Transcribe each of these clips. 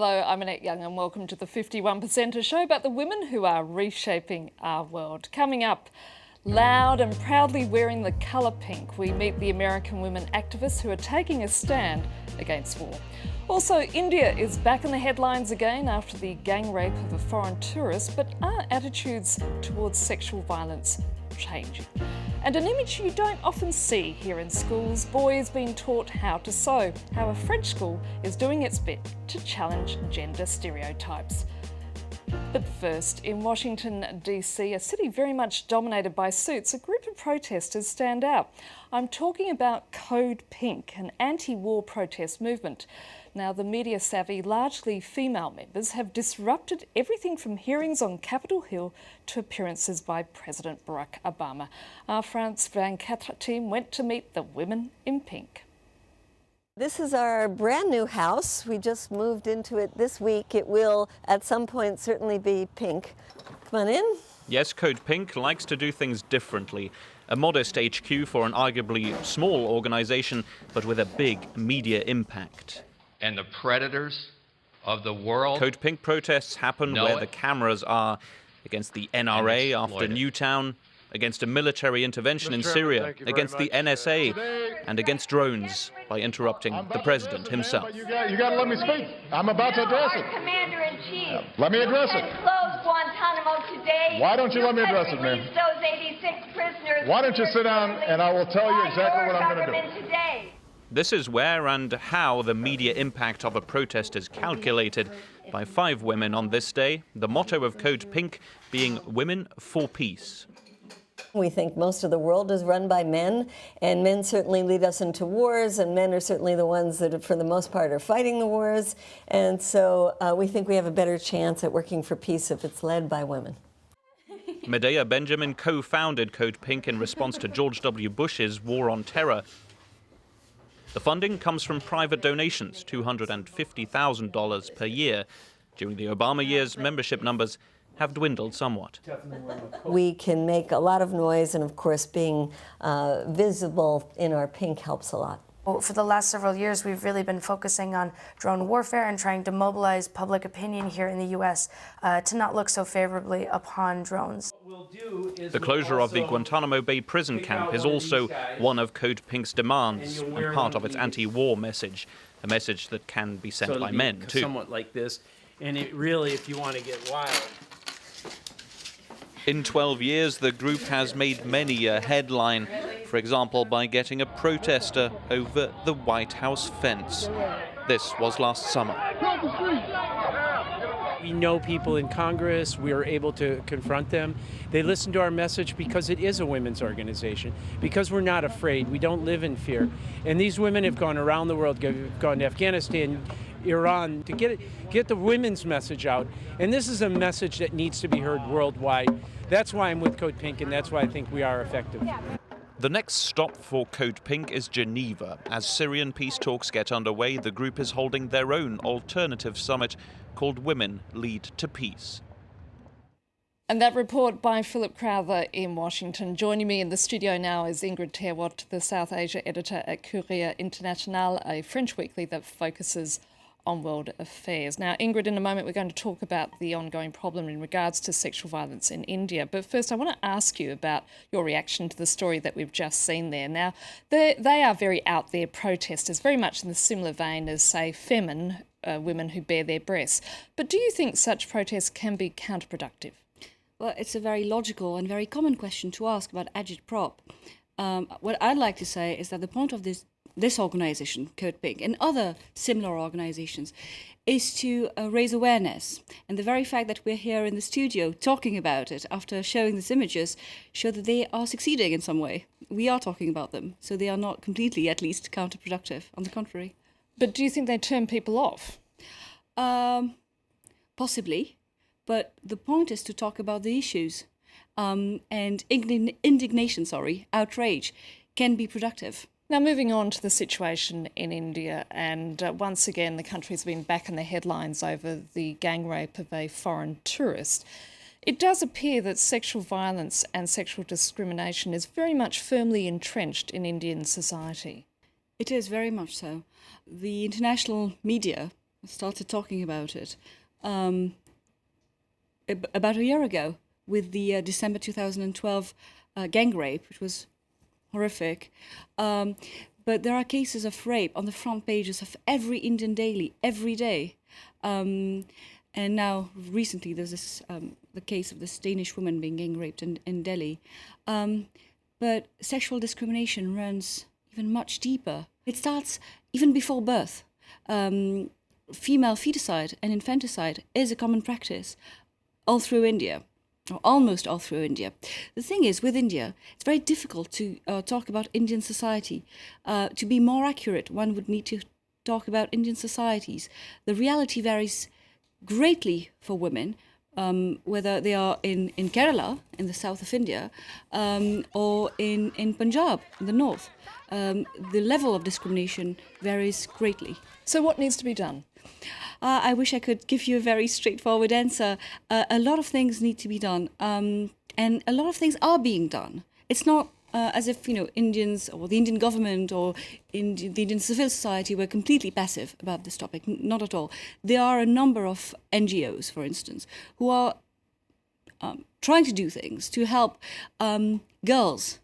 Hello, I'm Annette Young and welcome to the 51%, a show about the women who are reshaping our world. Coming up, loud and proudly wearing the colour pink, we meet the American women activists who are taking a stand against war. Also, India is back in the headlines again after the gang rape of a foreign tourist, but are attitudes towards sexual violence changing? And an image you don't often see here in schools, boys being taught how to sew, how a French school is doing its bit to challenge gender stereotypes. But first, in Washington, D.C., a city very much dominated by suits, a group of protesters stand out. I'm talking about Code Pink, an anti-war protest movement. Now, the media-savvy, largely female members have disrupted everything from hearings on Capitol Hill to appearances by President Barack Obama. Our France 24 team went to meet the women in pink. This is our brand new house. We just moved into it this week. It will, at some point, certainly be pink. Come on in. Yes, Code Pink likes to do things differently. A modest HQ for an arguably small organisation, but with a big media impact. And the predators of the world. Code Pink protests happen where the cameras are, against the NRA after Newtown, against a military intervention in Syria, against the NSA, and against drones by interrupting the president himself. You got to let me speak. I'm about to address it. Commander-in-Chief. Let me address it. Close Guantanamo today. Why don't you let me address it, ma'am? Those 86 prisoners. Why don't you sit down and I will tell you exactly what I'm going to do. Today. This is where and how the media impact of a protest is calculated by 5 women on this day, the motto of Code Pink being Women for Peace. We think most of the world is run by men, and men certainly lead us into wars, and men are certainly the ones that, for the most part, are fighting the wars. And so we think we have a better chance at working for peace if it's led by women. Medea Benjamin co-founded Code Pink in response to George W. Bush's war on terror. The funding comes from private donations, $250,000 per year. During the Obama years, membership numbers have dwindled somewhat. We can make a lot of noise, and of course being visible in our pink helps a lot. For the last several years, we've really been focusing on drone warfare and trying to mobilize public opinion here in the U.S. To not look so favorably upon drones. The closure of the Guantanamo Bay prison camp is also one of Code Pink's demands and part of its anti-war message, a message that can be sent by men too. Somewhat like this, and it really, if you want to get wild. In 12 years, the group has made many a headline, for example, by getting a protester over the White House fence. This was last summer. We know people in Congress. We are able to confront them. They listen to our message because it is a women's organization, because we're not afraid. We don't live in fear. And these women have gone around the world, gone to Afghanistan, Iran, to get the women's message out. And this is a message that needs to be heard worldwide. That's why I'm with Code Pink, and that's why I think we are effective. The next stop for Code Pink is Geneva. As Syrian peace talks get underway, the group is holding their own alternative summit called Women Lead to Peace. And that report by Philip Crowther in Washington. Joining me in the studio now is Ingrid Terwott, the South Asia editor at Courrier International, a French weekly that focuses on world affairs. Now, Ingrid, in a moment we're going to talk about the ongoing problem in regards to sexual violence in India. But first, I want to ask you about your reaction to the story that we've just seen there. Now, they are very out there protesters, very much in the similar vein as, say, Femin, women who bare their breasts. But do you think such protests can be counterproductive? Well, it's a very logical and very common question to ask about agitprop. What I'd like to say is that the point of this organisation, Code Pink, and other similar organisations, is to raise awareness. And the very fact that we're here in the studio talking about it after showing these images show that they are succeeding in some way. We are talking about them, so they are not completely, at least, counterproductive. On the contrary. But do you think they turn people off? Possibly. But the point is to talk about the issues. And indignation, outrage, can be productive. Now, moving on to the situation in India, and once again, the country's been back in the headlines over the gang rape of a foreign tourist. It does appear that sexual violence and sexual discrimination is very much firmly entrenched in Indian society. It is very much so. The international media started talking about it about a year ago with the December 2012 gang rape, which was horrific. But there are cases of rape on the front pages of every Indian daily, every day. And now, recently, there's this the case of this Danish woman being gang raped in Delhi. But sexual discrimination runs even much deeper. It starts even before birth. Female feticide and infanticide is a common practice all through India, or almost all through India. The thing is, with India, it's very difficult to talk about Indian society. To be more accurate, one would need to talk about Indian societies. The reality varies greatly for women, whether they are in Kerala, in the south of India, or in Punjab, in the north. The level of discrimination varies greatly. So what needs to be done? I wish I could give you a very straightforward answer. A lot of things need to be done, and a lot of things are being done. It's not as if, Indians or the Indian government or the Indian civil society were completely passive about this topic. Not at all. There are a number of NGOs, for instance, who are trying to do things to help girls,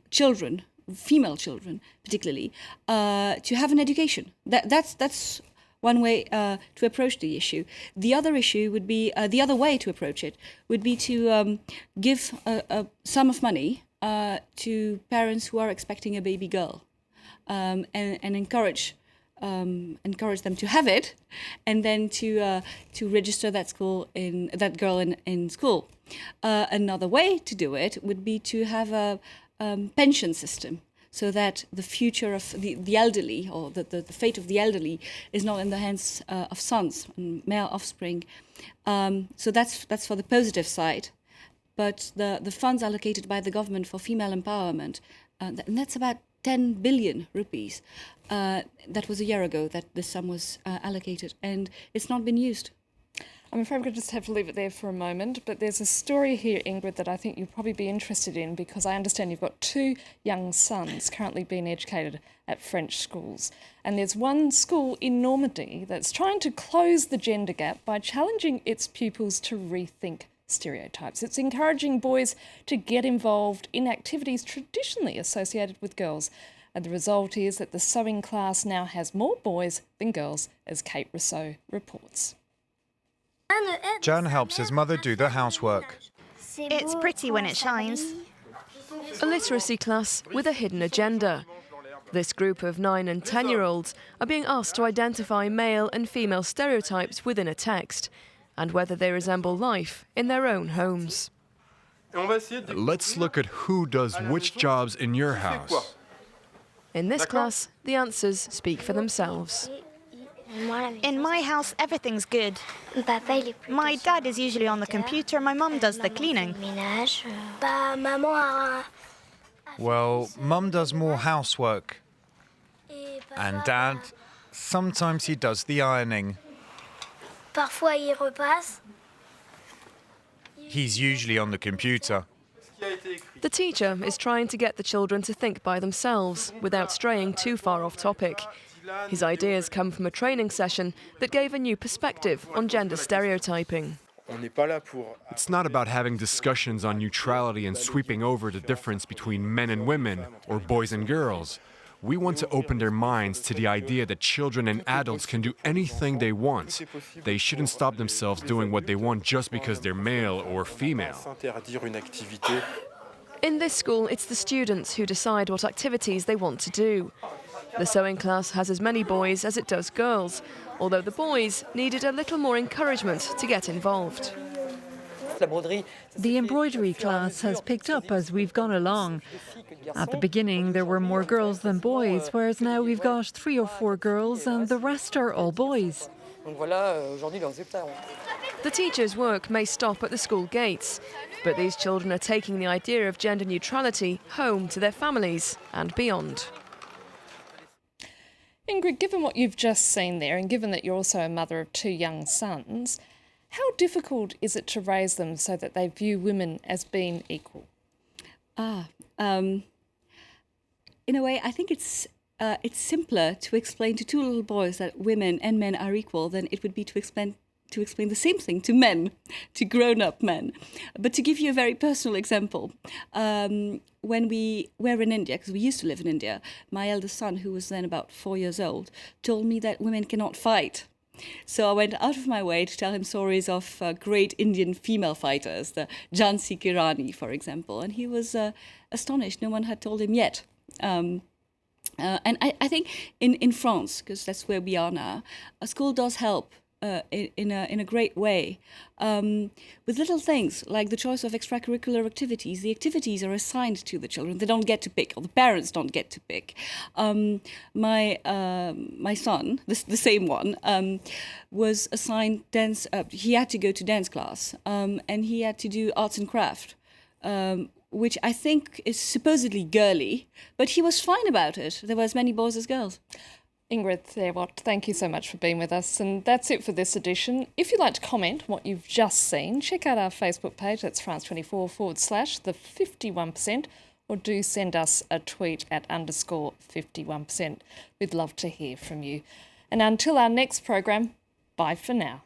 children, female children particularly, to have an education. That's one way to approach the issue. The other issue would be, the other way to approach it would be to give a sum of money to parents who are expecting a baby girl, and encourage them to have it, and then to register that girl in school. Another way to do it would be to have a pension system, so that the future of the elderly, or the fate of the elderly, is not in the hands of sons and male offspring. So that's for the positive side. But the funds allocated by the government for female empowerment, and that's about 10 billion rupees. That was a year ago that the sum was allocated, and it's not been used. I'm afraid we're going to just have to leave it there for a moment, but there's a story here, Ingrid, that I think you'll probably be interested in, because I understand you've got 2 young sons currently being educated at French schools. And there's one school in Normandy that's trying to close the gender gap by challenging its pupils to rethink stereotypes. It's encouraging boys to get involved in activities traditionally associated with girls. And the result is that the sewing class now has more boys than girls, as Kate Rousseau reports. Jan helps his mother do the housework. It's pretty when it shines. A literacy class with a hidden agenda. This group of 9 and 10-year-olds are being asked to identify male and female stereotypes within a text, and whether they resemble life in their own homes. Let's look at who does which jobs in your house. In this class, the answers speak for themselves. In my house, everything's good. My dad is usually on the computer, my mum does the cleaning. Well, Mum does more housework. And Dad, sometimes he does the ironing. He's usually on the computer. The teacher is trying to get the children to think by themselves without straying too far off topic. His ideas come from a training session that gave a new perspective on gender stereotyping. It's not about having discussions on neutrality and sweeping over the difference between men and women or boys and girls. We want to open their minds to the idea that children and adults can do anything they want. They shouldn't stop themselves doing what they want just because they're male or female. In this school, it's the students who decide what activities they want to do. The sewing class has as many boys as it does girls, although the boys needed a little more encouragement to get involved. The embroidery class has picked up as we've gone along. At the beginning there were more girls than boys, whereas now we've got 3 or 4 girls and the rest are all boys. The teachers' work may stop at the school gates, but these children are taking the idea of gender neutrality home to their families and beyond. Ingrid, given what you've just seen there, and given that you're also a mother of 2 young sons, how difficult is it to raise them so that they view women as being equal? In a way, I think it's it's simpler to explain to two little boys that women and men are equal than it would be to explain the same thing to men, to grown-up men. But to give you a very personal example, when we were in India, because we used to live in India, my eldest son, who was then about 4 years old, told me that women cannot fight. So I went out of my way to tell him stories of great Indian female fighters, the Jhansi Ki Rani, for example, and he was astonished. No one had told him yet. And I think in France, because that's where we are now, a school does help in a great way with little things like the choice of extracurricular activities. The activities are assigned to the children; they don't get to pick, or the parents don't get to pick. My son, the same one, was assigned dance. He had to go to dance class, and he had to do arts and craft. Which I think is supposedly girly, but he was fine about it. There were as many boys as girls. Ingrid Therwart, thank you so much for being with us. And that's it for this edition. If you'd like to comment what you've just seen, check out our Facebook page. That's France24/the51%, or do send us a tweet at _51%. We'd love to hear from you. And until our next program, bye for now.